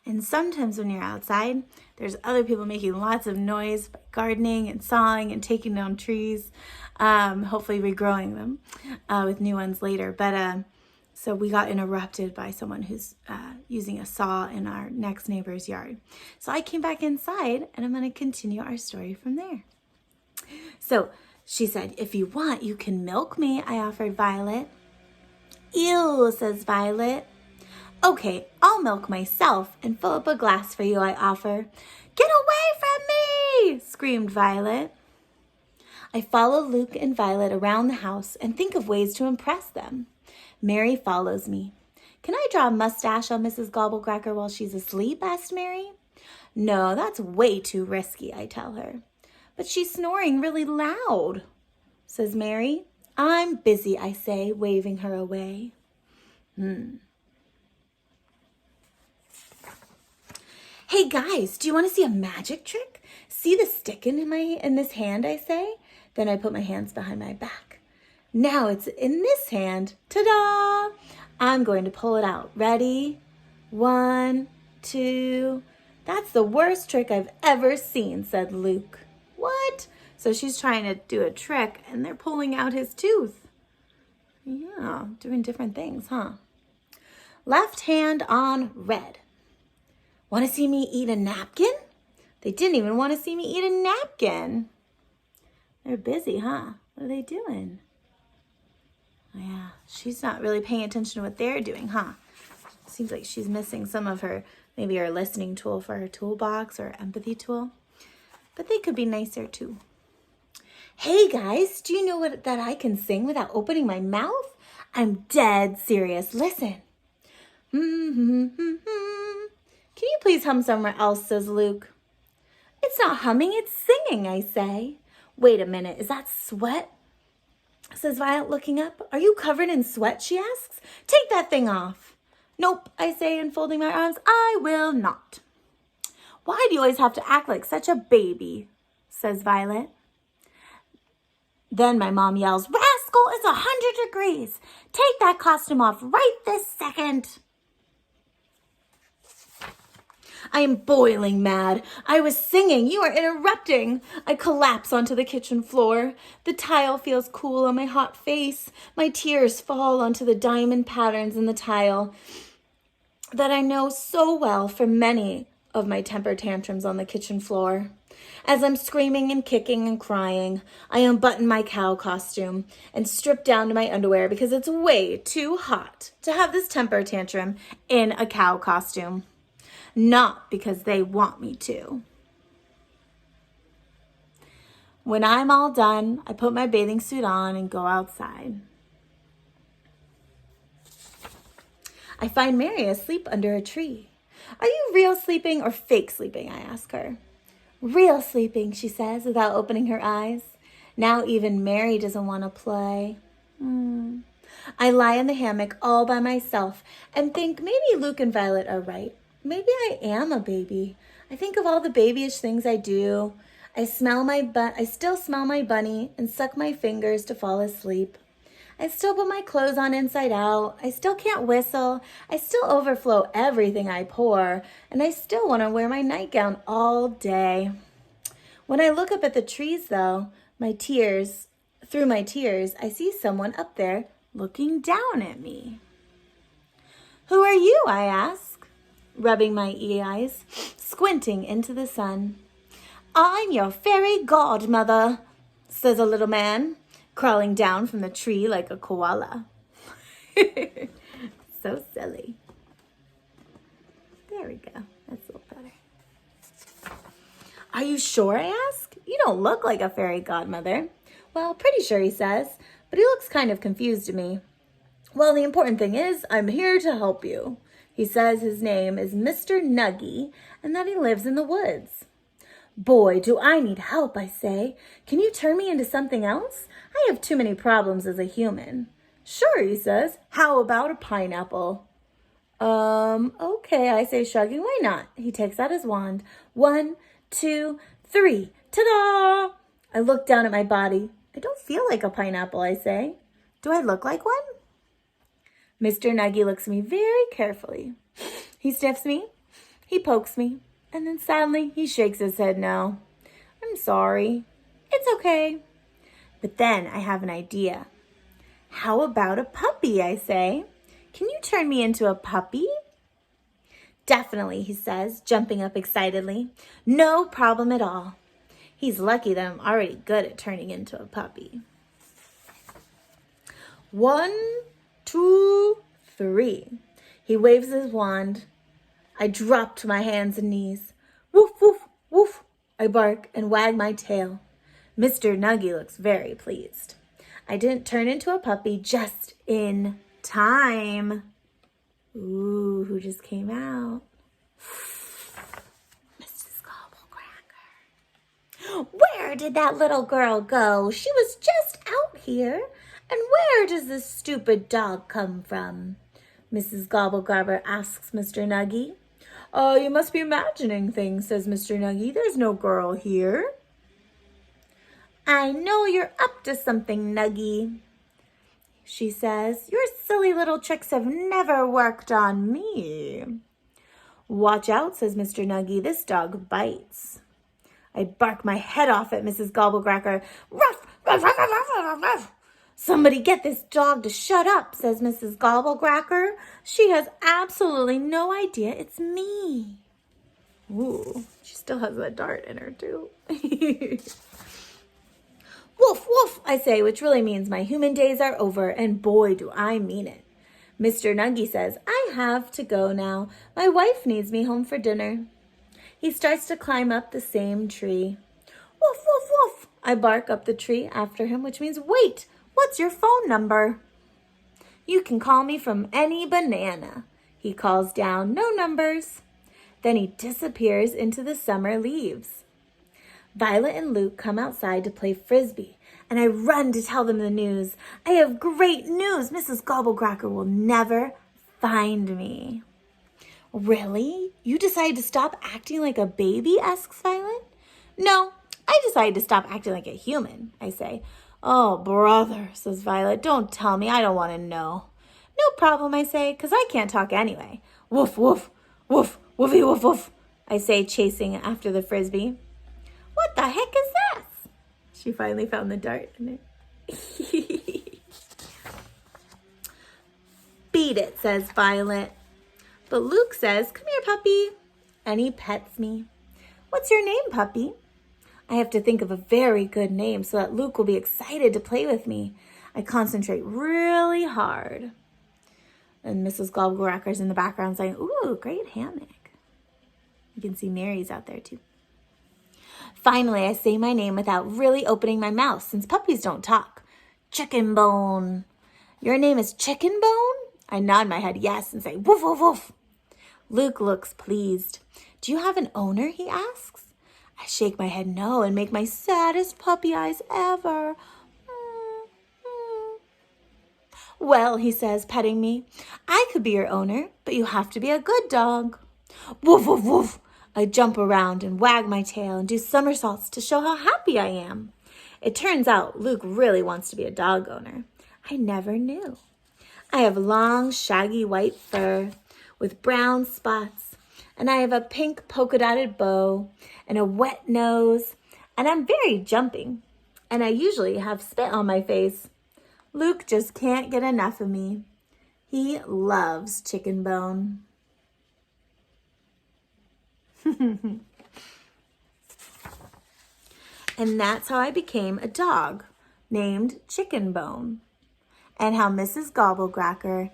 And sometimes when you're outside, there's other people making lots of noise by gardening and sawing and taking down trees, hopefully regrowing them with new ones later. But so we got interrupted by someone who's using a saw in our next neighbor's yard. So I came back inside, and I'm going to continue our story from there. So she said, "If you want, you can milk me," I offered Violet. "Ew," says Violet. "Okay, I'll milk myself and fill up a glass for you," I offer. "Get away from me!" screamed Violet. I follow Luke and Violet around the house and think of ways to impress them. Mary follows me. "Can I draw a mustache on Mrs. Gobblecracker while she's asleep?" asked Mary. "No, that's way too risky," I tell her. "But she's snoring really loud," says Mary. "I'm busy," I say, waving her away. "Hey guys, do you want to see a magic trick? See the stick in this hand," I say. Then I put my hands behind my back. "Now it's in this hand. Ta-da! I'm going to pull it out. Ready? 1, 2. That's the worst trick I've ever seen," said Luke. "What?" So she's trying to do a trick and they're pulling out his tooth. Yeah, doing different things, huh? "Left hand on red. Want to see me eat a napkin?" They didn't even want to see me eat a napkin. They're busy, huh? What are they doing? Oh, yeah, she's not really paying attention to what they're doing, huh? Seems like she's missing some of maybe her listening tool for her toolbox or empathy tool. But they could be nicer too. "Hey guys, do you know that I can sing without opening my mouth? I'm dead serious. Listen." "Can you please hum somewhere else?" says Luke. "It's not humming, it's singing," I say. "Wait a minute, is that sweat?" says Violet, looking up. "Are you covered in sweat?" she asks. "Take that thing off." "Nope," I say, unfolding my arms. "I will not." "Why do you always have to act like such a baby?" says Violet. Then my mom yells, "Rascal, it's 100 degrees. Take that costume off right this second." I am boiling mad. "I was singing. You are interrupting." I collapse onto the kitchen floor. The tile feels cool on my hot face. My tears fall onto the diamond patterns in the tile that I know so well from many of my temper tantrums on the kitchen floor. As I'm screaming and kicking and crying, I unbutton my cow costume and strip down to my underwear because it's way too hot to have this temper tantrum in a cow costume. Not because they want me to. When I'm all done, I put my bathing suit on and go outside. I find Mary asleep under a tree. "Are you real sleeping or fake sleeping?" I ask her. "Real sleeping," she says without opening her eyes. Now even Mary doesn't want to play. I lie in the hammock all by myself and think maybe Luke and Violet are right. Maybe I am a baby. I think of all the babyish things I do. I still smell my bunny and suck my fingers to fall asleep. I still put my clothes on inside out. I still can't whistle. I still overflow everything I pour. And I still want to wear my nightgown all day. When I look up at the trees, though, through my tears, I see someone up there looking down at me. "Who are you?" I ask, rubbing my eyes, squinting into the sun. "I'm your fairy godmother," says a little man, crawling down from the tree like a koala. So silly. There we go. That's a little better. "Are you sure?" I ask. "You don't look like a fairy godmother." "Well, pretty sure," he says, but he looks kind of confused to me. "Well, the important thing is I'm here to help you." He says his name is Mr. Nuggy and that he lives in the woods. "Boy, do I need help," I say. "Can you turn me into something else? I have too many problems as a human." "Sure," he says. "How about a pineapple?" Okay, I say, shrugging. "Why not?" He takes out his wand. 1, 2, 3. Ta-da! I look down at my body. "I don't feel like a pineapple," I say. "Do I look like one?" Mr. Nuggy looks at me very carefully. He sniffs me. He pokes me, and then sadly he shakes his head no. I'm sorry. It's okay. But then I have an idea. How about a puppy, I say. Can you turn me into a puppy? Definitely, he says, jumping up excitedly. No problem at all. He's lucky that I'm already good at turning into a puppy. 1, 2, 3. He waves his wand. I drop to my hands and knees. Woof, woof, woof. I bark and wag my tail. Mr. Nuggy looks very pleased. I didn't turn into a puppy just in time. Ooh, who just came out? Mrs. Gobblecracker. Where did that little girl go? She was just out here. And where does this stupid dog come from? Mrs. Gobblegrabber asks Mr. Nuggy. Oh, you must be imagining things, says Mr. Nuggy. There's no girl here. I know you're up to something, Nuggy, she says. Your silly little tricks have never worked on me. Watch out, says Mr. Nuggy. This dog bites. I bark my head off at Mrs. Gobblecracker. Ruff, ruff, ruff, ruff, ruff, ruff. Somebody get this dog to shut up, says Mrs. Gobblecracker. She has absolutely no idea it's me. Ooh, she still has that dart in her too. Woof, woof, I say, which really means my human days are over, and boy, do I mean it. Mr. Nuggy says, I have to go now. My wife needs me home for dinner. He starts to climb up the same tree. Woof, woof, woof. I bark up the tree after him, which means, wait, what's your phone number? You can call me from any banana. He calls down, no numbers. Then he disappears into the summer leaves. Violet and Luke come outside to play frisbee, and I run to tell them the news. I have great news. Mrs. Gobblecracker will never find me. Really? You decided to stop acting like a baby? Asks Violet. No, I decided to stop acting like a human, I say. Oh, brother, says Violet. Don't tell me. I don't want to know. No problem, I say, because I can't talk anyway. Woof, woof, woof, woofy, woof, woof, I say, chasing after the frisbee. What the heck is this? She finally found the dart in it. Beat it, says Violet. But Luke says, come here, puppy. And he pets me. What's your name, puppy? I have to think of a very good name so that Luke will be excited to play with me. I concentrate really hard. And Mrs. Gobblecracker's in the background saying, ooh, great hammock. You can see Mary's out there too. Finally, I say my name without really opening my mouth since puppies don't talk. Chicken Bone. Your name is Chicken Bone? I nod my head yes and say woof, woof, woof. Luke looks pleased. Do you have an owner? He asks. I shake my head no and make my saddest puppy eyes ever. Well, he says, petting me, I could be your owner, but you have to be a good dog. Woof, woof, woof. I jump around and wag my tail and do somersaults to show how happy I am. It turns out Luke really wants to be a dog owner. I never knew. I have long, shaggy white fur with brown spots, and I have a pink polka-dotted bow and a wet nose, and I'm very jumping, and I usually have spit on my face. Luke just can't get enough of me. He loves Chicken Bone. And that's how I became a dog named Chicken Bone, and how Mrs. Gobblecracker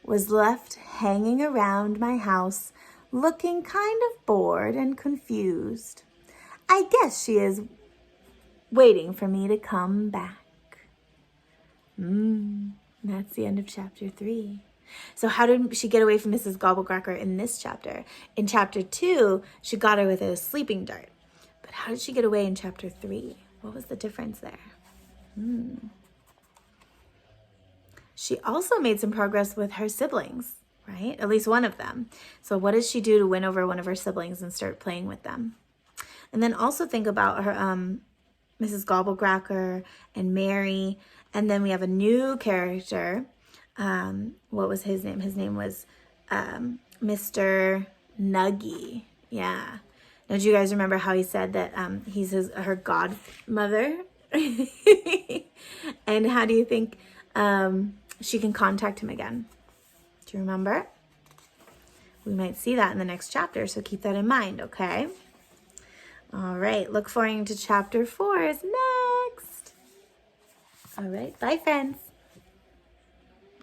was left hanging around my house looking kind of bored and confused. I guess she is waiting for me to come back. That's the end of chapter 3. So how did she get away from Mrs. Gobblecracker in this chapter? In chapter 2, she got her with a sleeping dart. But how did she get away in chapter 3? What was the difference there? She also made some progress with her siblings, right? At least one of them. So what does she do to win over one of her siblings and start playing with them? And then also think about her, Mrs. Gobblecracker and Mary. And then we have a new character. What was his name? His name was Mr. Nuggie. Yeah. Don't you guys remember how he said that he's her godmother? And how do you think she can contact him again? Do you remember? We might see that in the next chapter, so keep that in mind, okay? All right, look forward to chapter 4 is next. All right, bye, friends.